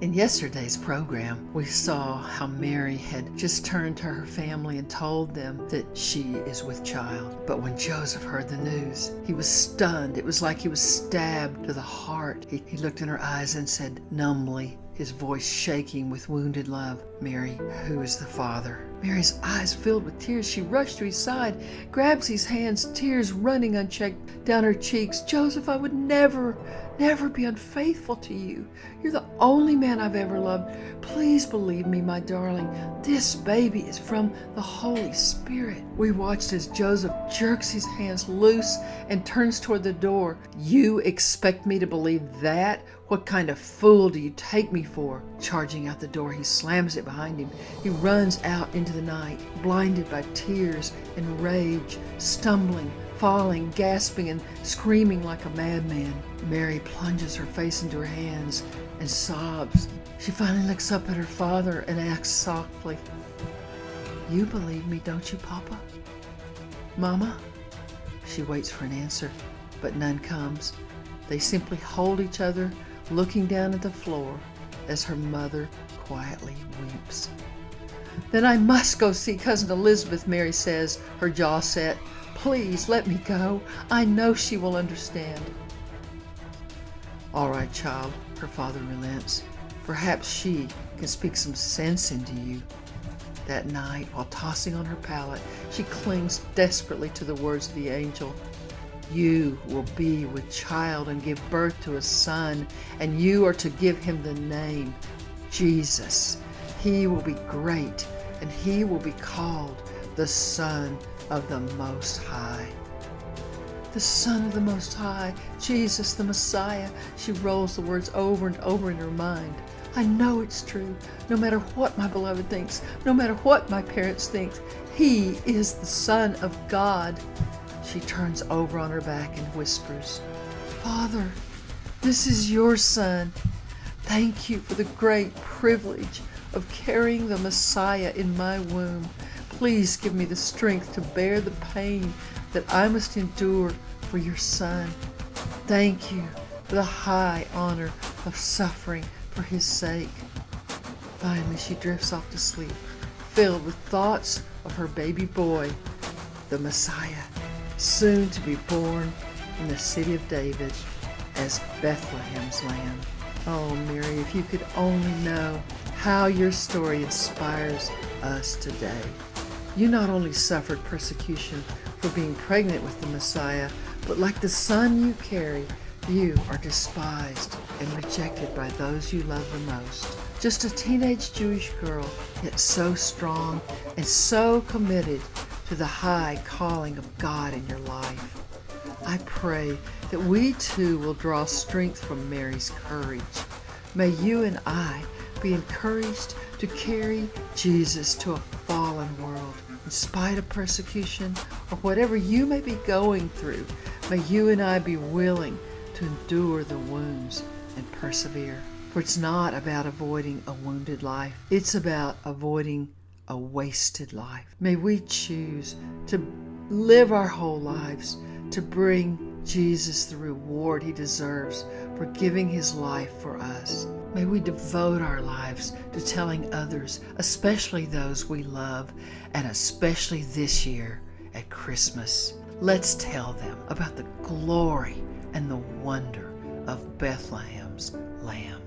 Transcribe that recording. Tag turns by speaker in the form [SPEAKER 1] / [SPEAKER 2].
[SPEAKER 1] In yesterday's program, we saw how Mary had just turned to her family and told them that she is with child. But when Joseph heard the news, he was stunned. It was like he was stabbed to the heart. He looked in her eyes and said numbly, his voice shaking with wounded love, "Mary, who is the father?" Mary's eyes filled with tears. She rushed to his side, grabs his hands, tears running unchecked down her cheeks. "Joseph, I would never be unfaithful to you. You're the only man I've ever loved. Please believe me, my darling. This baby is from the Holy Spirit." We watched as Joseph jerks his hands loose and turns toward the door. "You expect me to believe that? What kind of fool do you take me for?" Charging out the door, he slams it behind him. He runs out into the night, blinded by tears and rage, stumbling, falling, gasping, and screaming like a madman. Mary plunges her face into her hands and sobs. She finally looks up at her father and asks softly, "You believe me, don't you, Papa? Mama?" She waits for an answer, but none comes. They simply hold each other, looking down at the floor as her mother quietly weeps. "Then I must go see Cousin Elizabeth," Mary says, her jaw set. "Please let me go. I know she will understand." "All right, child," her father relents. "Perhaps she can speak some sense into you." That night, while tossing on her pallet, she clings desperately to the words of the angel. "You will be with child and give birth to a son, and you are to give him the name Jesus. He will be great, and he will be called the Son of the Most High." The Son of the Most High, Jesus the Messiah. She rolls the words over and over in her mind. "I know it's true. No matter what my beloved thinks, no matter what my parents think, he is the Son of God." She turns over on her back and whispers, "Father, this is your son. Thank you for the great privilege of carrying the Messiah in my womb. Please give me the strength to bear the pain that I must endure for your son. Thank you for the high honor of suffering for his sake." Finally, she drifts off to sleep, filled with thoughts of her baby boy, the Messiah, soon to be born in the city of David as Bethlehem's lamb. Oh, Mary, if you could only know how your story inspires us today. You not only suffered persecution for being pregnant with the Messiah, but like the son you carry, you are despised and rejected by those you love the most. Just a teenage Jewish girl, yet so strong and so committed to the high calling of God in your life. I pray that we too will draw strength from Mary's courage. May you and I be encouraged to carry Jesus to a fallen world. In spite of persecution or whatever you may be going through, may you and I be willing to endure the wounds and persevere. For it's not about avoiding a wounded life. It's about avoiding a wasted life. May we choose to live our whole lives to bring Jesus the reward he deserves for giving his life for us. May we devote our lives to telling others, especially those we love, and especially this year at Christmas. Let's tell them about the glory and the wonder of Bethlehem's Lamb.